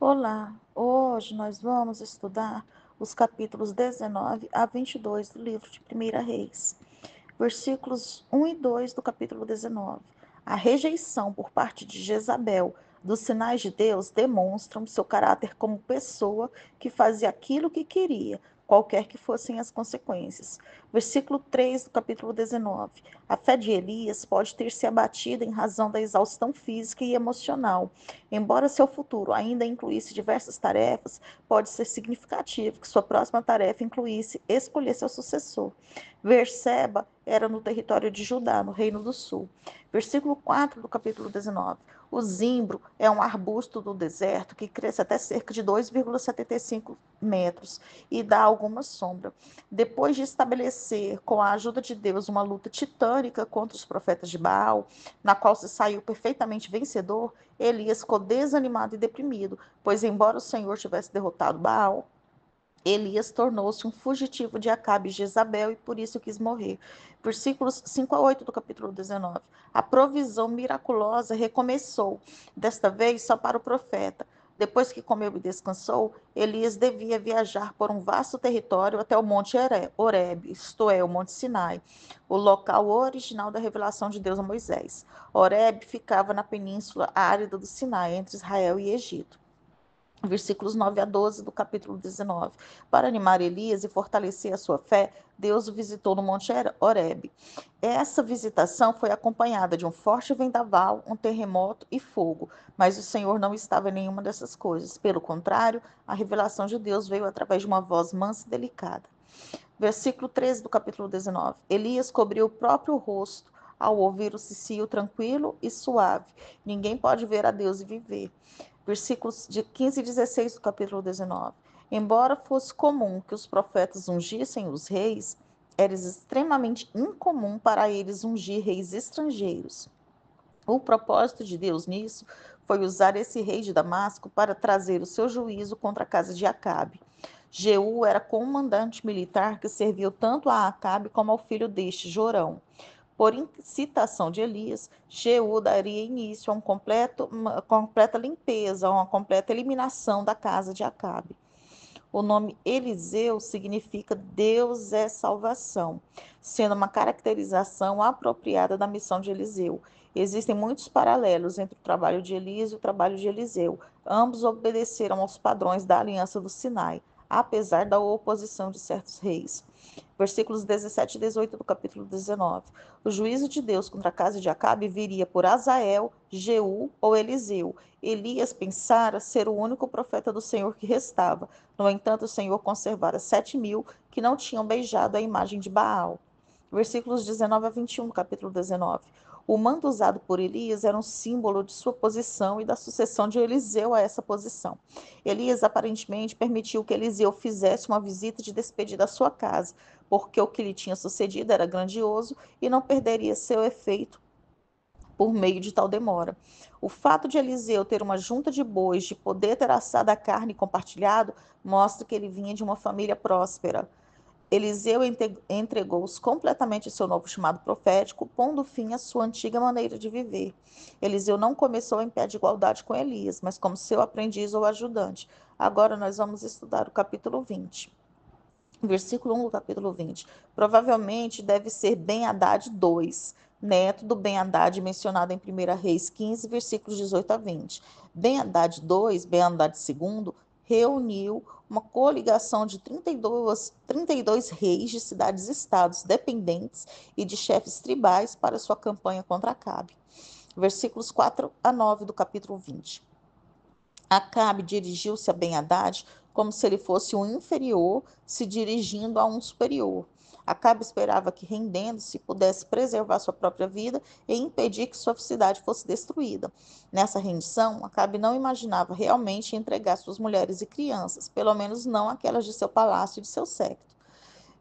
Olá, hoje nós vamos estudar os capítulos 19 a 22 do livro de 1 Reis, versículos 1 e 2 do capítulo 19. A rejeição por parte de Jezabel dos sinais de Deus demonstram seu caráter como pessoa que fazia aquilo que queria, qualquer que fossem as consequências. Versículo 3 do capítulo 19. A fé de Elias pode ter se abatido em razão da exaustão física e emocional. Embora seu futuro ainda incluísse diversas tarefas, pode ser significativo que sua próxima tarefa incluísse escolher seu sucessor. Berseba era no território de Judá, no Reino do Sul. Versículo 4 do capítulo 19. O zimbro é um arbusto do deserto que cresce até cerca de 2,75 metros e dá alguma sombra. Depois de estabelecer, com a ajuda de Deus, uma luta titânica contra os profetas de Baal, na qual se saiu perfeitamente vencedor, Elias ficou desanimado e deprimido, pois, embora o Senhor tivesse derrotado Baal, Elias tornou-se um fugitivo de Acabe e Jezabel e por isso quis morrer. Versículos 5 a 8 do capítulo 19. A provisão miraculosa recomeçou, desta vez só para o profeta. Depois que comeu e descansou, Elias devia viajar por um vasto território até o Monte Horebe, isto é, o Monte Sinai, o local original da revelação de Deus a Moisés. Horebe ficava na península árida do Sinai, entre Israel e Egito. Versículos 9 a 12 do capítulo 19. Para animar Elias e fortalecer a sua fé, Deus o visitou no Monte Horebe. Essa visitação foi acompanhada de um forte vendaval, um terremoto e fogo, mas o Senhor não estava em nenhuma dessas coisas. Pelo contrário, a revelação de Deus veio através de uma voz mansa e delicada. Versículo 13 do capítulo 19. Elias cobriu o próprio rosto ao ouvir o cicio tranquilo e suave. Ninguém pode ver a Deus e viver. Versículos de 15 e 16 do capítulo 19. Embora fosse comum que os profetas ungissem os reis, era extremamente incomum para eles ungir reis estrangeiros. O propósito de Deus nisso foi usar esse rei de Damasco para trazer o seu juízo contra a casa de Acabe. Jeú era comandante militar que serviu tanto a Acabe como ao filho deste, Jorão. Por incitação de Elias, Jeú daria início a uma completa limpeza, a uma completa eliminação da casa de Acabe. O nome Eliseu significa Deus é salvação, sendo uma caracterização apropriada da missão de Eliseu. Existem muitos paralelos entre o trabalho de Elias e o trabalho de Eliseu. Ambos obedeceram aos padrões da Aliança do Sinai, apesar da oposição de certos reis. Versículos 17 e 18 do capítulo 19. O juízo de Deus contra a casa de Acabe viria por Azael, Jeú ou Eliseu. Elias pensara ser o único profeta do Senhor que restava. No entanto, o Senhor conservara 7.000 que não tinham beijado a imagem de Baal. Versículos 19 a 21 do capítulo 19. O manto usado por Elias era um símbolo de sua posição e da sucessão de Eliseu a essa posição. Elias aparentemente permitiu que Eliseu fizesse uma visita de despedida à sua casa, porque o que lhe tinha sucedido era grandioso e não perderia seu efeito por meio de tal demora. O fato de Eliseu ter uma junta de bois, de poder ter assado a carne e compartilhado, mostra que ele vinha de uma família próspera. Eliseu entregou-os completamente ao seu novo chamado profético, pondo fim à sua antiga maneira de viver. Eliseu não começou em pé de igualdade com Elias, mas como seu aprendiz ou ajudante. Agora nós vamos estudar o capítulo 20. Versículo 1 do capítulo 20. Provavelmente deve ser Ben-Hadad II, neto do Ben-Hadad mencionado em 1 Reis 15, versículos 18 a 20. Ben-Hadad II, Ben-Hadad II, reuniu uma coligação de 32 reis de cidades-estados dependentes e de chefes tribais para sua campanha contra Acabe. Versículos 4 a 9 do capítulo 20. Acabe dirigiu-se a Ben-Hadad como se ele fosse um inferior se dirigindo a um superior. Acabe esperava que, rendendo-se, pudesse preservar sua própria vida e impedir que sua cidade fosse destruída. Nessa rendição, Acabe não imaginava realmente entregar suas mulheres e crianças, pelo menos não aquelas de seu palácio e de seu séquito.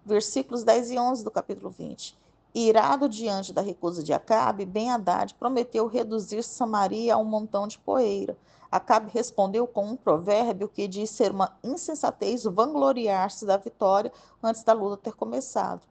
Versículos 10 e 11 do capítulo 20. Irado diante da recusa de Acabe, Ben-Hadad prometeu reduzir Samaria a um montão de poeira. Acabe respondeu com um provérbio que diz ser uma insensatez vangloriar-se da vitória antes da luta ter começado.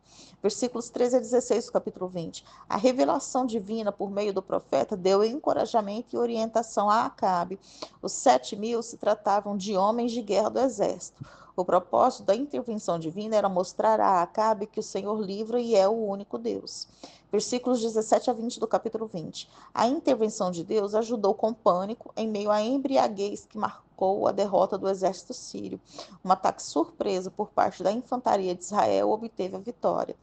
Versículos 13 a 16 do capítulo 20. A revelação divina por meio do profeta deu encorajamento e orientação a Acabe. Os 7.000 se tratavam de homens de guerra do exército. O propósito da intervenção divina era mostrar a Acabe que o Senhor livra e é o único Deus. Versículos 17 a 20 do capítulo 20. A intervenção de Deus ajudou com pânico em meio à embriaguez que marcou a derrota do exército sírio. Um ataque surpresa por parte da infantaria de Israel obteve a vitória.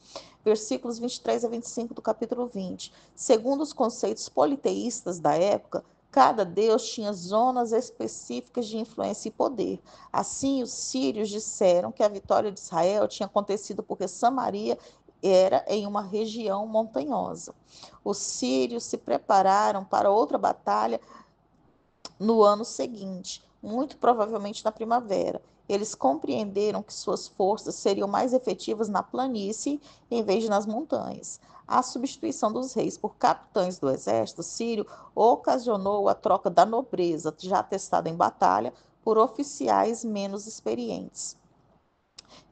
Versículos 23 a 25 do capítulo 20. Segundo os conceitos politeístas da época, cada deus tinha zonas específicas de influência e poder. Assim, os sírios disseram que a vitória de Israel tinha acontecido porque Samaria era em uma região montanhosa. Os sírios se prepararam para outra batalha no ano seguinte, muito provavelmente na primavera. Eles compreenderam que suas forças seriam mais efetivas na planície em vez de nas montanhas. A substituição dos reis por capitães do exército sírio ocasionou a troca da nobreza, já testada em batalha, por oficiais menos experientes.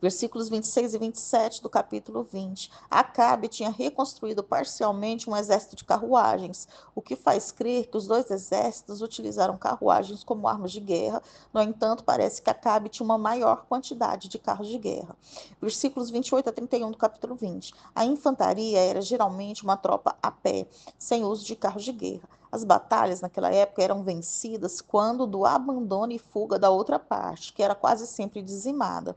Versículos 26 e 27 do capítulo 20. Acabe tinha reconstruído parcialmente um exército de carruagens, o que faz crer que os dois exércitos utilizaram carruagens como armas de guerra. No entanto, parece que Acabe tinha uma maior quantidade de carros de guerra. Versículos 28 a 31 do capítulo 20. A infantaria era geralmente uma tropa a pé, sem uso de carros de guerra. As batalhas naquela época eram vencidas quando do abandono e fuga da outra parte, que era quase sempre dizimada.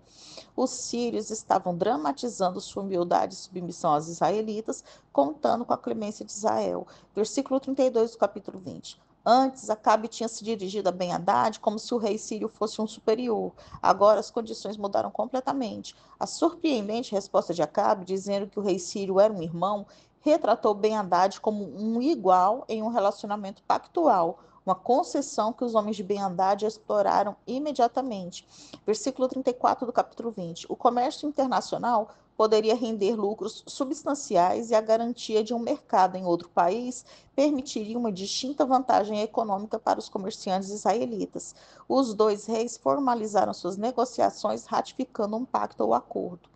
Os sírios estavam dramatizando sua humildade e submissão aos israelitas, contando com a clemência de Israel. Versículo 32 do capítulo 20. Antes, Acabe tinha se dirigido a Ben-Hadad como se o rei sírio fosse um superior. Agora, as condições mudaram completamente. A surpreendente resposta de Acabe, dizendo que o rei sírio era um irmão, retratou Ben-Hadad como um igual em um relacionamento pactual, uma concessão que os homens de Ben-Hadad exploraram imediatamente. Versículo 34 do capítulo 20. O comércio internacional poderia render lucros substanciais e a garantia de um mercado em outro país permitiria uma distinta vantagem econômica para os comerciantes israelitas. Os dois reis formalizaram suas negociações, ratificando um pacto ou acordo.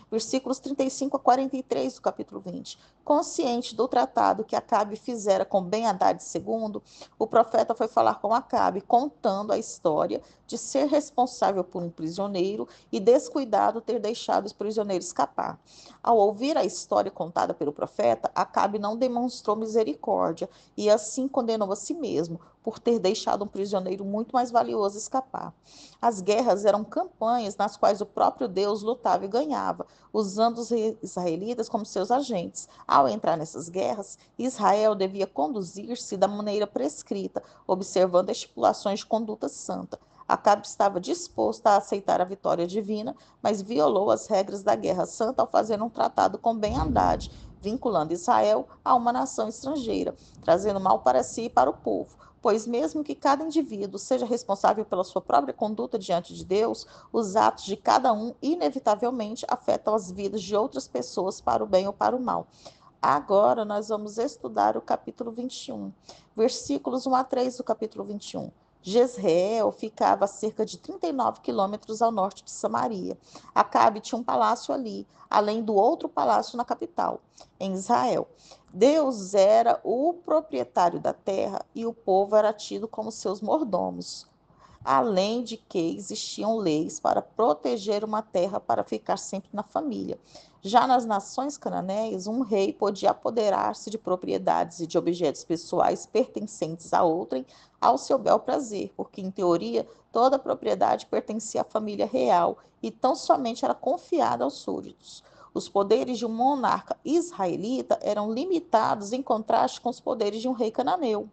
Versículos 35 a 43 do capítulo 20. Consciente do tratado que Acabe fizera com Ben-Hadad II, o profeta foi falar com Acabe, contando a história de ser responsável por um prisioneiro e descuidado ter deixado os prisioneiros escapar. Ao ouvir a história contada pelo profeta, Acabe não demonstrou misericórdia e assim condenou a si mesmo por ter deixado um prisioneiro muito mais valioso escapar. As guerras eram campanhas nas quais o próprio Deus lutava e ganhava, usando os israelitas como seus agentes. Ao entrar nessas guerras, Israel devia conduzir-se da maneira prescrita, observando as estipulações de conduta santa. Acabe estava disposto a aceitar a vitória divina, mas violou as regras da guerra santa ao fazer um tratado com Ben-Hadad, vinculando Israel a uma nação estrangeira, trazendo mal para si e para o povo. Pois mesmo que cada indivíduo seja responsável pela sua própria conduta diante de Deus, os atos de cada um inevitavelmente afetam as vidas de outras pessoas para o bem ou para o mal. Agora nós vamos estudar o capítulo 21, versículos 1 a 3 do capítulo 21. Jezreel ficava a cerca de 39 quilômetros ao norte de Samaria. Acabe tinha um palácio ali, além do outro palácio na capital, em Israel. Deus era o proprietário da terra e o povo era tido como seus mordomos. Além de que existiam leis para proteger uma terra para ficar sempre na família. Já nas nações cananeias, um rei podia apoderar-se de propriedades e de objetos pessoais pertencentes a outrem ao seu bel prazer, porque, em teoria, toda a propriedade pertencia à família real e tão somente era confiada aos súditos. Os poderes de um monarca israelita eram limitados em contraste com os poderes de um rei cananeu.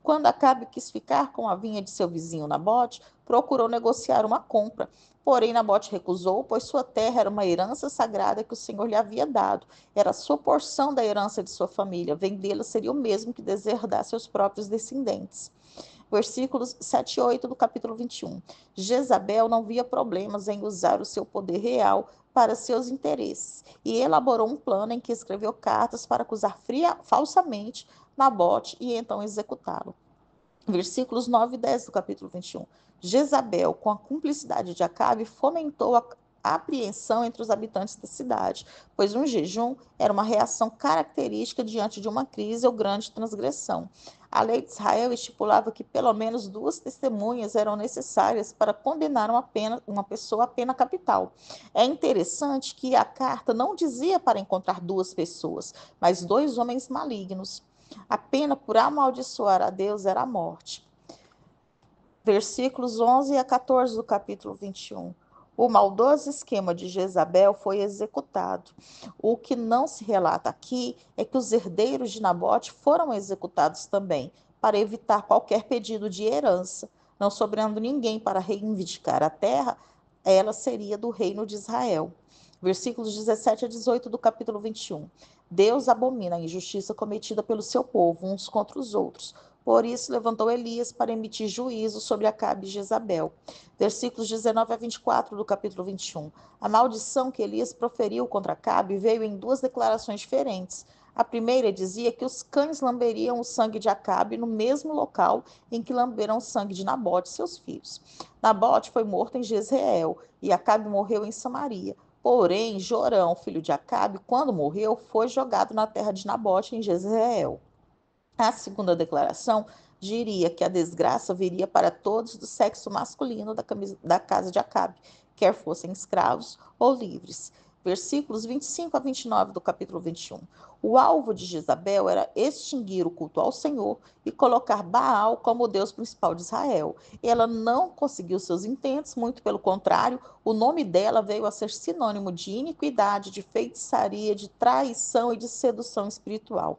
Quando Acabe quis ficar com a vinha de seu vizinho Nabote, procurou negociar uma compra. Porém, Nabote recusou, pois sua terra era uma herança sagrada que o Senhor lhe havia dado. Era a sua porção da herança de sua família. Vendê-la seria o mesmo que deserdar seus próprios descendentes. Versículos 7 e 8 do capítulo 21. Jezabel não via problemas em usar o seu poder real para seus interesses e elaborou um plano em que escreveu cartas para acusar falsamente Nabote e então executá-lo. Versículos 9 e 10 do capítulo 21. Jezabel, com a cumplicidade de Acabe, fomentou a apreensão entre os habitantes da cidade, pois um jejum era uma reação característica diante de uma crise ou grande transgressão. A lei de Israel estipulava que pelo menos 2 testemunhas eram necessárias para condenar uma pessoa à pena capital. É interessante que a carta não dizia para encontrar 2 pessoas, mas 2 homens malignos. A pena por amaldiçoar a Deus era a morte. Versículos 11 a 14 do capítulo 21. O maldoso esquema de Jezabel foi executado. O que não se relata aqui é que os herdeiros de Nabote foram executados também, para evitar qualquer pedido de herança. Não sobrando ninguém para reivindicar a terra, ela seria do reino de Israel. Versículos 17 a 18 do capítulo 21. Deus abomina a injustiça cometida pelo seu povo, uns contra os outros. Por isso levantou Elias para emitir juízo sobre Acabe e Jezabel. Versículos 19 a 24 do capítulo 21. A maldição que Elias proferiu contra Acabe veio em 2 declarações diferentes. A primeira dizia que os cães lamberiam o sangue de Acabe no mesmo local em que lamberam o sangue de Nabote e seus filhos. Nabote foi morto em Jezreel e Acabe morreu em Samaria. Porém, Jorão, filho de Acabe, quando morreu, foi jogado na terra de Nabote em Jezreel. A segunda declaração diria que a desgraça viria para todos do sexo masculino da casa de Acabe, quer fossem escravos ou livres. Versículos 25 a 29 do capítulo 21. O alvo de Jezabel era extinguir o culto ao Senhor e colocar Baal como o Deus principal de Israel. Ela não conseguiu seus intentos, muito pelo contrário, o nome dela veio a ser sinônimo de iniquidade, de feitiçaria, de traição e de sedução espiritual.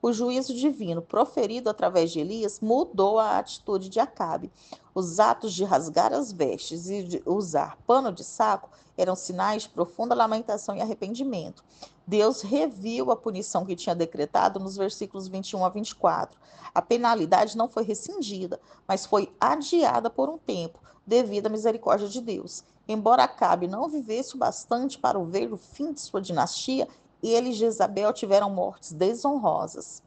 O juízo divino proferido através de Elias mudou a atitude de Acabe. Os atos de rasgar as vestes e de usar pano de saco eram sinais de profunda lamentação e arrependimento. Deus reviu a punição que tinha decretado nos versículos 21 a 24. A penalidade não foi rescindida, mas foi adiada por um tempo, devido à misericórdia de Deus. Embora Acabe não vivesse o bastante para ver o fim de sua dinastia, ele e Jezabel tiveram mortes desonrosas.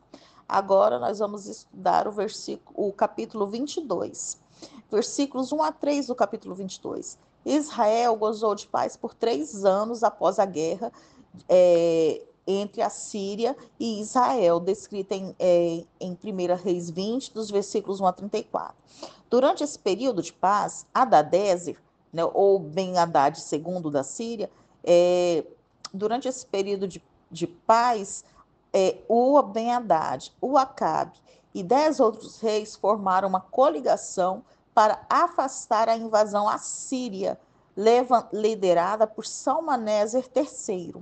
Agora nós vamos estudar o capítulo 22. Versículos 1 a 3 do capítulo 22. Israel gozou de paz por 3 anos após a guerra entre a Síria e Israel, descrita em 1 Reis 20, dos versículos 1 a 34. Durante esse período de paz, Hadadezer, né, ou Ben-Hadad II da Síria, durante esse período de paz, o Ben-Hadad, o Acabe e 10 outros reis formaram uma coligação para afastar a invasão assíria, liderada por Salmaneser III.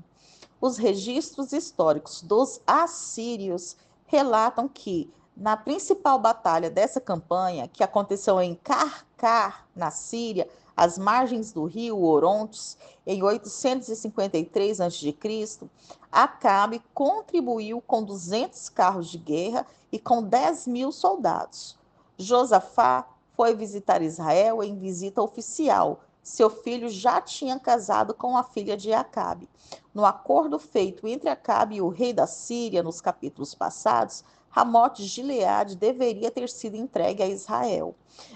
Os registros históricos dos assírios relatam que, na principal batalha dessa campanha, que aconteceu em Karkar, na Síria, às margens do rio Orontes, em 853 a.C., Acabe contribuiu com 200 carros de guerra e com 10.000 soldados. Josafá foi visitar Israel em visita oficial. Seu filho já tinha casado com a filha de Acabe. No acordo feito entre Acabe e o rei da Síria nos capítulos passados, Ramote de Gileade deveria ter sido entregue a Israel.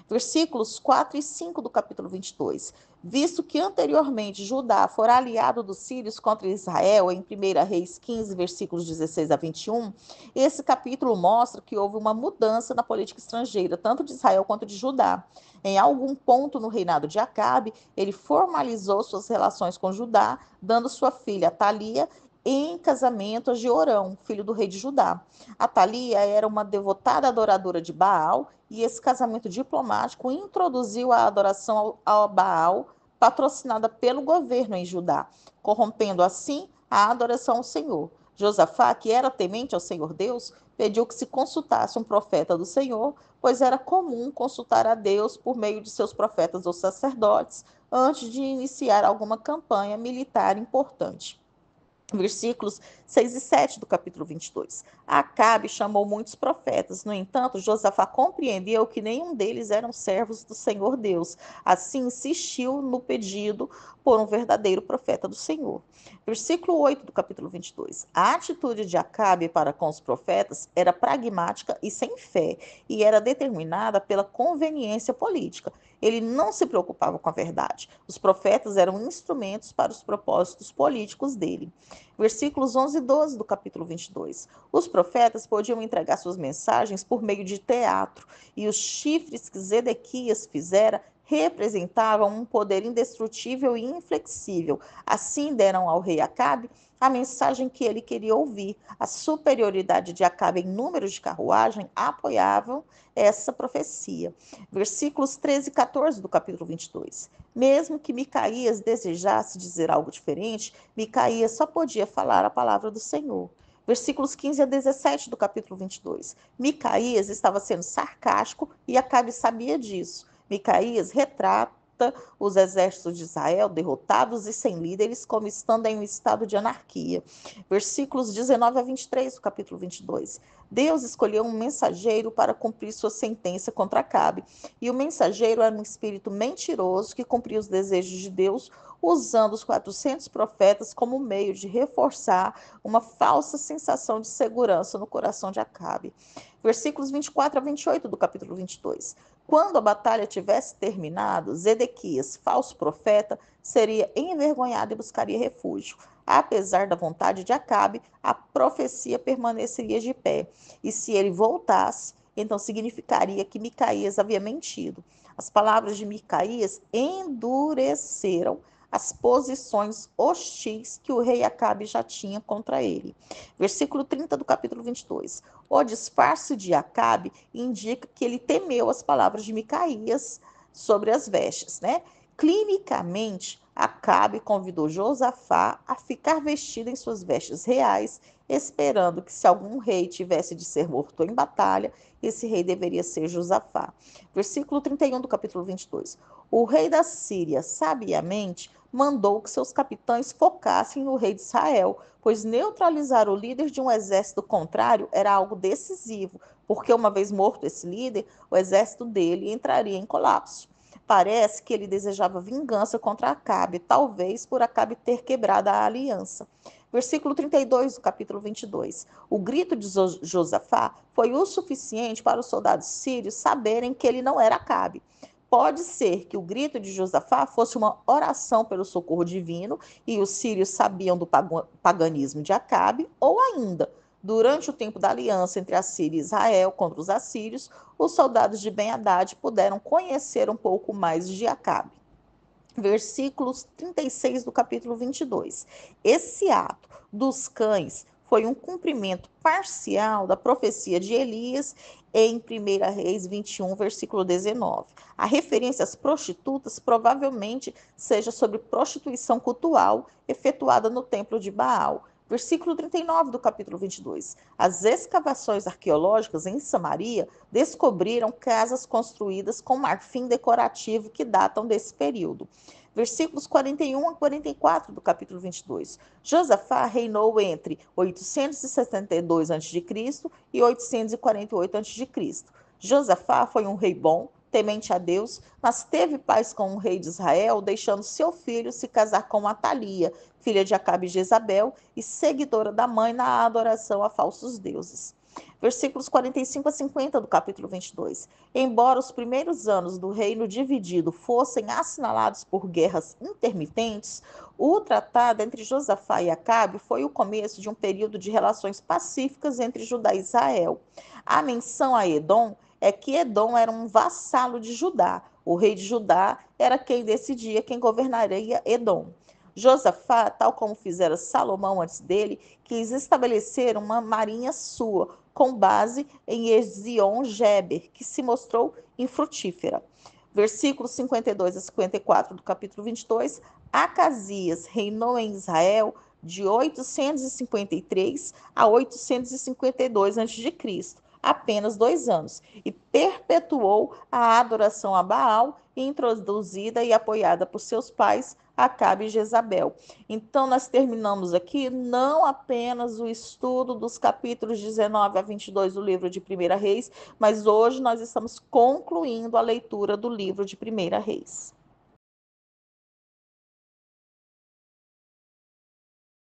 Versículos 4 e 5 do capítulo 22. Visto que anteriormente Judá fora aliado dos sírios contra Israel, em 1 Reis 15, versículos 16 a 21, esse capítulo mostra que houve uma mudança na política estrangeira, tanto de Israel quanto de Judá. Em algum ponto no reinado de Acabe, ele formalizou suas relações com Judá, dando sua filha Atalia em casamento a Jeorão, filho do rei de Judá. Atalia era uma devotada adoradora de Baal e esse casamento diplomático introduziu a adoração ao Baal, patrocinada pelo governo em Judá, corrompendo assim a adoração ao Senhor. Josafá, que era temente ao Senhor Deus, pediu que se consultasse um profeta do Senhor, pois era comum consultar a Deus por meio de seus profetas ou sacerdotes antes de iniciar alguma campanha militar importante. Versículos 6 e 7 do capítulo 22. Acabe chamou muitos profetas, no entanto, Josafá compreendeu que nenhum deles eram servos do Senhor Deus. Assim, insistiu no pedido por um verdadeiro profeta do Senhor. Versículo 8 do capítulo 22. A atitude de Acabe para com os profetas era pragmática e sem fé, e era determinada pela conveniência política. Ele não se preocupava com a verdade. Os profetas eram instrumentos para os propósitos políticos dele. Versículos 11 e 12 do capítulo 22. Os profetas podiam entregar suas mensagens por meio de teatro, e os chifres que Zedequias fizera representavam um poder indestrutível e inflexível. Assim deram ao rei Acabe a mensagem que ele queria ouvir. A superioridade de Acabe em números de carruagem apoiavam essa profecia. Versículos 13 e 14 do capítulo 22. Mesmo que Micaías desejasse dizer algo diferente, Micaías só podia falar a palavra do Senhor. Versículos 15 a 17 do capítulo 22. Micaías estava sendo sarcástico e Acabe sabia disso. Micaías retrata os exércitos de Israel derrotados e sem líderes, como estando em um estado de anarquia. Versículos 19 a 23 do capítulo 22. Deus escolheu um mensageiro para cumprir sua sentença contra Acabe, e o mensageiro era um espírito mentiroso que cumpria os desejos de Deus, usando os 400 profetas como meio de reforçar uma falsa sensação de segurança no coração de Acabe. Versículos 24 a 28 do capítulo 22. Quando a batalha tivesse terminado, Zedequias, falso profeta, seria envergonhado e buscaria refúgio. Apesar da vontade de Acabe, a profecia permaneceria de pé. E se ele voltasse, então significaria que Micaías havia mentido. As palavras de Micaías endureceram as posições hostis que o rei Acabe já tinha contra ele. Versículo 30 do capítulo 22. O disfarce de Acabe indica que ele temeu as palavras de Micaías sobre as vestes, né? Clinicamente, Acabe convidou Josafá a ficar vestido em suas vestes reais, esperando que se algum rei tivesse de ser morto em batalha, esse rei deveria ser Josafá. Versículo 31 do capítulo 22. O rei da Síria, sabiamente, mandou que seus capitães focassem no rei de Israel, pois neutralizar o líder de um exército contrário era algo decisivo, porque uma vez morto esse líder, o exército dele entraria em colapso. Parece que ele desejava vingança contra Acabe, talvez por Acabe ter quebrado a aliança. Versículo 32 do capítulo 22. O grito de Josafá foi o suficiente para os soldados sírios saberem que ele não era Acabe. Pode ser que o grito de Josafá fosse uma oração pelo socorro divino e os sírios sabiam do paganismo de Acabe, ou ainda, durante o tempo da aliança entre a Síria e Israel contra os assírios, os soldados de Ben-Hadad puderam conhecer um pouco mais de Acabe. Versículos 36 do capítulo 22. Esse ato dos cães foi um cumprimento parcial da profecia de Elias em 1 Reis 21, versículo 19. A referência às prostitutas provavelmente seja sobre prostituição cultual efetuada no templo de Baal. Versículo 39 do capítulo 22. As escavações arqueológicas em Samaria descobriram casas construídas com marfim decorativo que datam desse período. Versículos 41 a 44 do capítulo 22. Josafá reinou entre 872 a.C. e 848 a.C. Josafá foi um rei bom, temente a Deus, mas teve paz com o rei de Israel, deixando seu filho se casar com Atalia, filha de Acabe e Jezabel, e seguidora da mãe na adoração a falsos deuses. Versículos 45 a 50 do capítulo 22. Embora os primeiros anos do reino dividido fossem assinalados por guerras intermitentes, o tratado entre Josafá e Acabe foi o começo de um período de relações pacíficas entre Judá e Israel. A menção a Edom é que Edom era um vassalo de Judá. O rei de Judá era quem decidia quem governaria Edom. Josafá, tal como fizera Salomão antes dele, quis estabelecer uma marinha sua, com base em Ezion-Geber, que se mostrou infrutífera. Versículos 52 a 54 do capítulo 22. Acasias reinou em Israel de 853 a 852 a.C. apenas 2 anos, e perpetuou a adoração a Baal, introduzida e apoiada por seus pais, Acabe e Jezabel. Então, nós terminamos aqui não apenas o estudo dos capítulos 19 a 22 do livro de Primeira Reis, mas hoje nós estamos concluindo a leitura do livro de Primeira Reis.